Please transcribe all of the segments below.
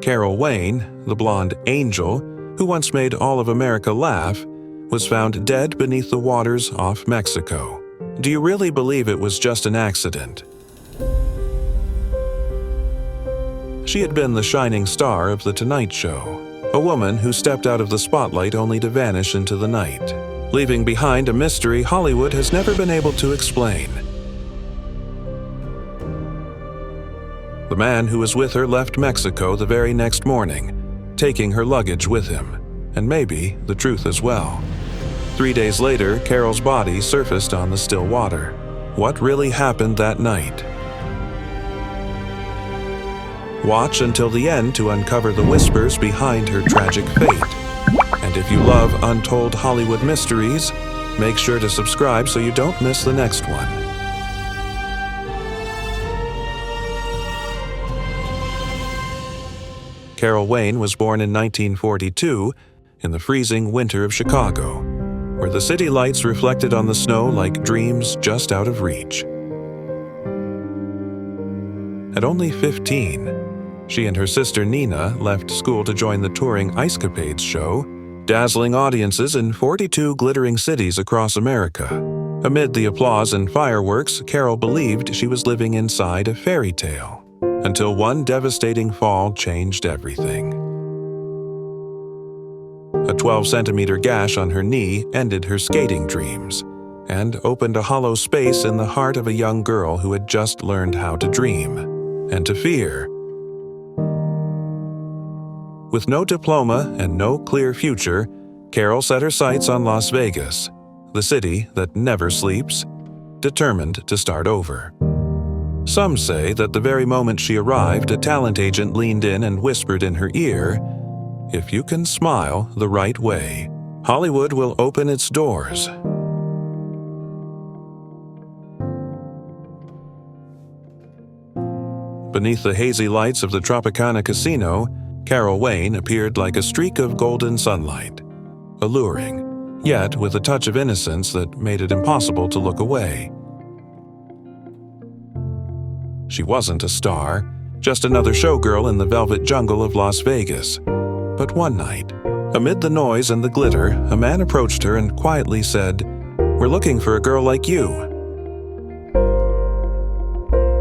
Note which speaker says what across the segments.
Speaker 1: Carol Wayne, the blonde angel, who once made all of America laugh, was found dead beneath the waters off Mexico. Do you really believe it was just an accident? She had been the shining star of The Tonight Show, a woman who stepped out of the spotlight only to vanish into the night, leaving behind a mystery Hollywood has never been able to explain. The man who was with her left Mexico the very next morning, taking her luggage with him, and maybe the truth as well. 3 days later, Carol's body surfaced on the still water. What really happened that night? Watch until the end to uncover the whispers behind her tragic fate. And if you love untold Hollywood mysteries, make sure to subscribe so you don't miss the next one. Carol Wayne was born in 1942 in the freezing winter of Chicago, where the city lights reflected on the snow like dreams just out of reach. At only 15, she and her sister Nina left school to join the touring Ice Capades show, dazzling audiences in 42 glittering cities across America. Amid the applause and fireworks, Carol believed she was living inside a fairy tale, until one devastating fall changed everything. A 12-centimeter gash on her knee ended her skating dreams and opened a hollow space in the heart of a young girl who had just learned how to dream and to fear. With no diploma and no clear future, Carol set her sights on Las Vegas, the city that never sleeps, determined to start over. Some say that the very moment she arrived, a talent agent leaned in and whispered in her ear, "If you can smile the right way, Hollywood will open its doors." Beneath the hazy lights of the Tropicana Casino, Carol Wayne appeared like a streak of golden sunlight, alluring, yet with a touch of innocence that made it impossible to look away. She wasn't a star, just another showgirl in the velvet jungle of Las Vegas. But one night, amid the noise and the glitter, a man approached her and quietly said, "We're looking for a girl like you."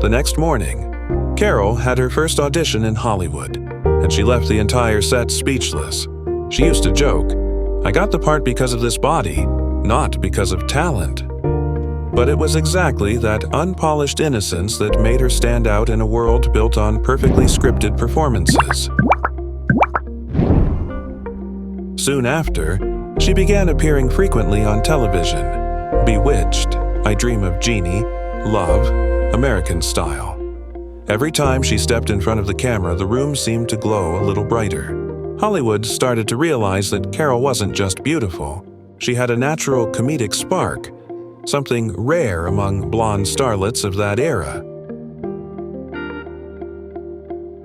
Speaker 1: The next morning, Carol had her first audition in Hollywood, and she left the entire set speechless. She used to joke, "I got the part because of this body, not because of talent." But it was exactly that unpolished innocence that made her stand out in a world built on perfectly scripted performances. Soon after, she began appearing frequently on television. Bewitched, I Dream of Jeannie, Love, American Style. Every time she stepped in front of the camera, the room seemed to glow a little brighter. Hollywood started to realize that Carol wasn't just beautiful. She had a natural comedic spark, something rare among blonde starlets of that era.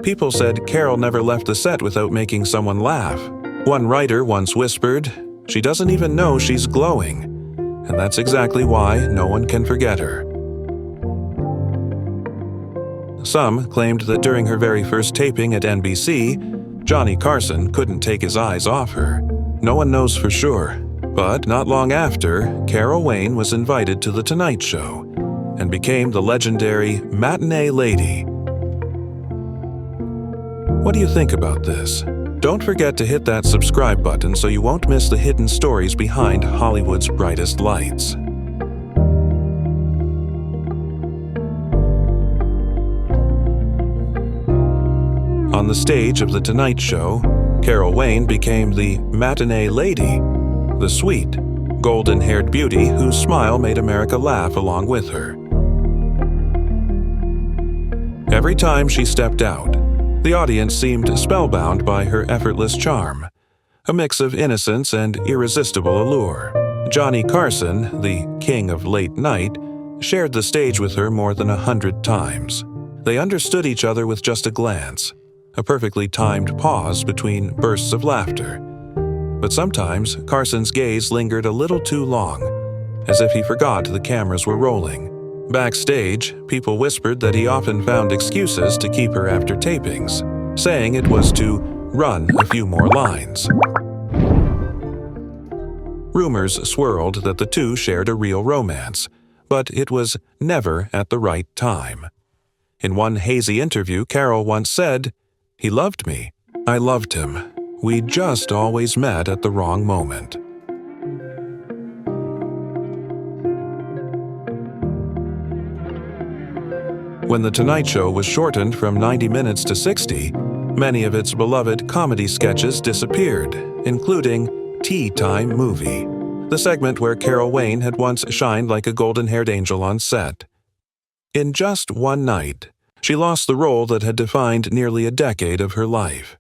Speaker 1: People said Carol never left the set without making someone laugh. One writer once whispered, "She doesn't even know she's glowing," and that's exactly why no one can forget her. Some claimed that during her very first taping at NBC, Johnny Carson couldn't take his eyes off her. No one knows for sure. But not long after, Carol Wayne was invited to The Tonight Show and became the legendary matinee lady. What do you think about this? Don't forget to hit that subscribe button so you won't miss the hidden stories behind Hollywood's brightest lights. On the stage of The Tonight Show, Carol Wayne became the matinee lady, the sweet, golden-haired beauty whose smile made America laugh along with her. Every time she stepped out, the audience seemed spellbound by her effortless charm, a mix of innocence and irresistible allure. Johnny Carson, the king of late night, shared the stage with her more than 100 times. They understood each other with just a glance, a perfectly timed pause between bursts of laughter. But sometimes Carson's gaze lingered a little too long, as if he forgot the cameras were rolling. Backstage, people whispered that he often found excuses to keep her after tapings. saying it was to run a few more lines. Rumors swirled that the two shared a real romance, but it was never at the right time. In one hazy interview, Carol once said, "He loved me. I loved him. We just always met at the wrong moment." When The Tonight Show was shortened from 90 minutes to 60, many of its beloved comedy sketches disappeared, including Tea Time Movie, the segment where Carol Wayne had once shined like a golden-haired angel on set. In just one night, she lost the role that had defined nearly a decade of her life.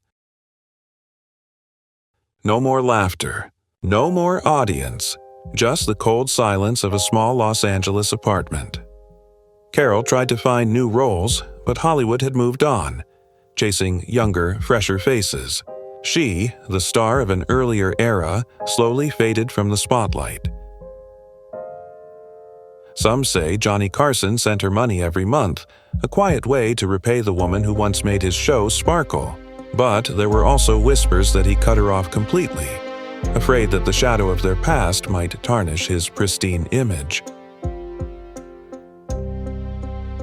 Speaker 1: No more laughter, no more audience, just the cold silence of a small Los Angeles apartment. Carol tried to find new roles, but Hollywood had moved on, chasing younger, fresher faces. She, the star of an earlier era, slowly faded from the spotlight. Some say Johnny Carson sent her money every month, a quiet way to repay the woman who once made his show sparkle. But there were also whispers that he cut her off completely, afraid that the shadow of their past might tarnish his pristine image.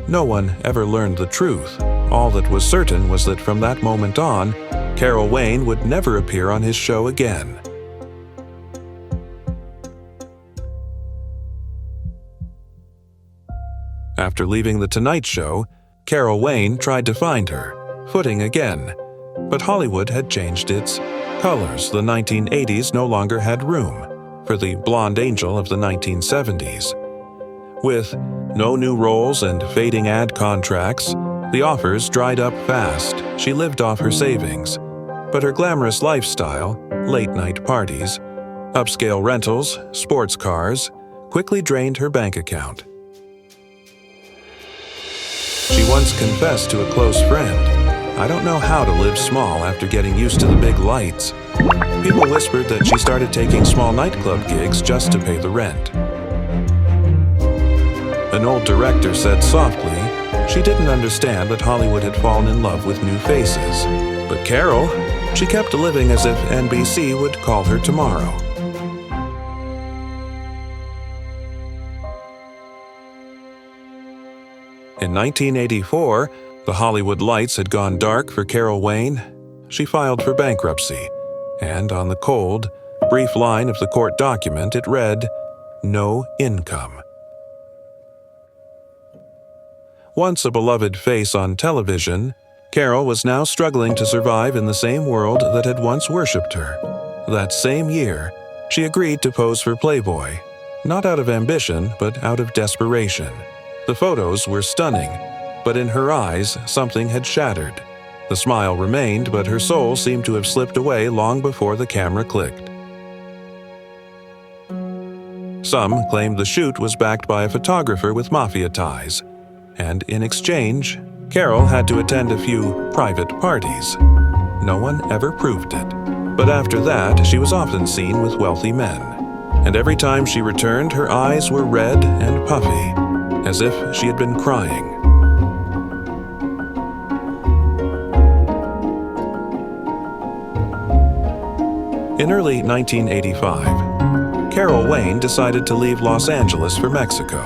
Speaker 1: No one ever learned the truth. All that was certain was that from that moment on, Carol Wayne would never appear on his show again. After leaving The Tonight Show, Carol Wayne tried to find her footing again, but Hollywood had changed its colors. The 1980s no longer had room for the blonde angel of the 1970s. With no new roles and fading ad contracts, the offers dried up fast. She lived off her savings, but her glamorous lifestyle, late-night parties, upscale rentals, sports cars, quickly drained her bank account. She once confessed to a close friend, "I don't know how to live small after getting used to the big lights." People whispered that she started taking small nightclub gigs just to pay the rent. An old director said softly, she didn't understand that Hollywood had fallen in love with new faces. But Carol, she kept living as if NBC would call her tomorrow. In 1984, the Hollywood lights had gone dark for Carol Wayne. She filed for bankruptcy, and on the cold, brief line of the court document it read, "No income." Once a beloved face on television, Carol was now struggling to survive in the same world that had once worshipped her. That same year, she agreed to pose for Playboy, not out of ambition, but out of desperation. The photos were stunning, but in her eyes, something had shattered. The smile remained, but her soul seemed to have slipped away long before the camera clicked. Some claimed the shoot was backed by a photographer with mafia ties, and in exchange, Carol had to attend a few private parties. No one ever proved it, but after that, she was often seen with wealthy men. And every time she returned, her eyes were red and puffy, as if she had been crying. In early 1985, Carol Wayne decided to leave Los Angeles for Mexico,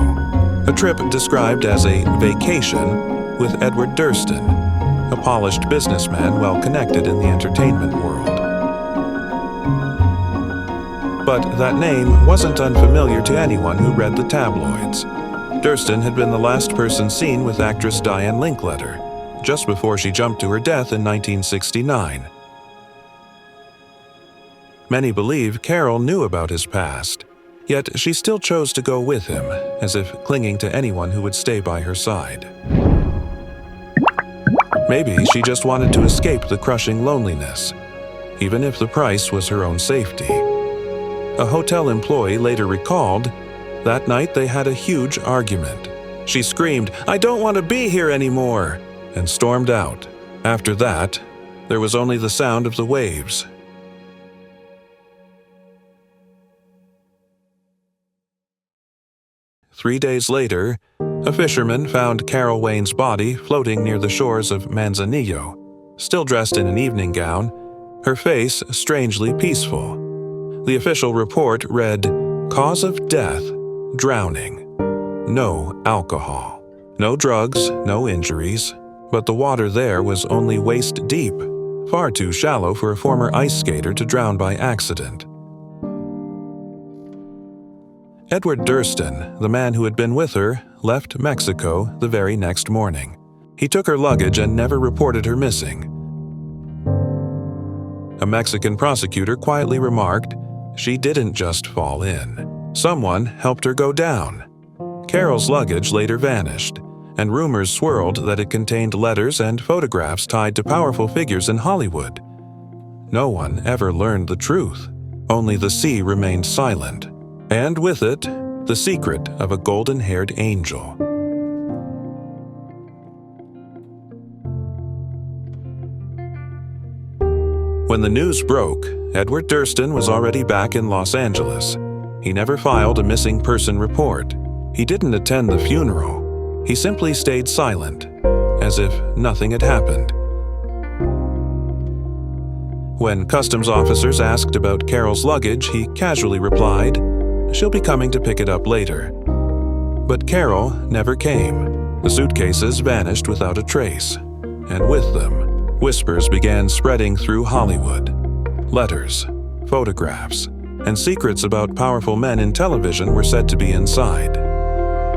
Speaker 1: a trip described as a vacation with Edward Durston, a polished businessman well-connected in the entertainment world. But that name wasn't unfamiliar to anyone who read the tabloids. Durston had been the last person seen with actress Diane Linkletter, just before she jumped to her death in 1969. Many believe Carol knew about his past, yet she still chose to go with him, as if clinging to anyone who would stay by her side. Maybe she just wanted to escape the crushing loneliness, even if the price was her own safety. A hotel employee later recalled, that night they had a huge argument. She screamed, "I don't want to be here anymore," and stormed out. After that, there was only the sound of the waves. Three days later, a fisherman found Carol Wayne's body floating near the shores of Manzanillo, still dressed in an evening gown, her face strangely peaceful. The official report read, "Cause of death, drowning. No alcohol. No drugs, no injuries, but the water there was only waist deep, far too shallow for a former ice skater to drown by accident." Edward Durston, the man who had been with her, left Mexico the very next morning. He took her luggage and never reported her missing. A Mexican prosecutor quietly remarked, "She didn't just fall in. Someone helped her go down." Carol's luggage later vanished, and rumors swirled that it contained letters and photographs tied to powerful figures in Hollywood. No one ever learned the truth. Only the sea remained silent, and with it, the secret of a golden-haired angel. When the news broke, Edward Durston was already back in Los Angeles. He never filed a missing person report. He didn't attend the funeral. He simply stayed silent, as if nothing had happened. When customs officers asked about Carol's luggage, he casually replied, "She'll be coming to pick it up later." But Carol never came. The suitcases vanished without a trace, and with them, whispers began spreading through Hollywood. Letters, photographs, and secrets about powerful men in television were said to be inside.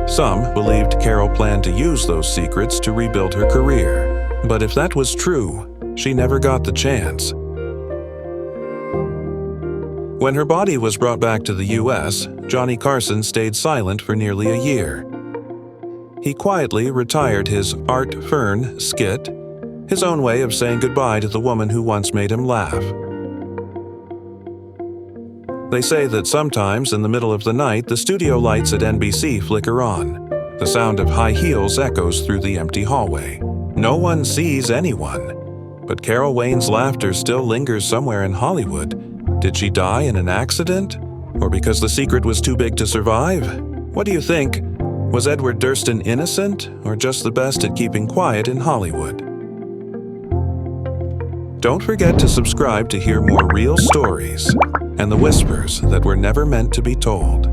Speaker 1: Some believed Carol planned to use those secrets to rebuild her career. But if that was true, she never got the chance. When her body was brought back to the U.S., Johnny Carson stayed silent for nearly a year. He quietly retired his Art Fern skit, his own way of saying goodbye to the woman who once made him laugh. They say that sometimes in the middle of the night, the studio lights at NBC flicker on. The sound of high heels echoes through the empty hallway. No one sees anyone. But Carol Wayne's laughter still lingers somewhere in Hollywood. Did she die in an accident? Or because the secret was too big to survive? What do you think? Was Edward Durston innocent, or just the best at keeping quiet in Hollywood? Don't forget to subscribe to hear more real stories and the whispers that were never meant to be told.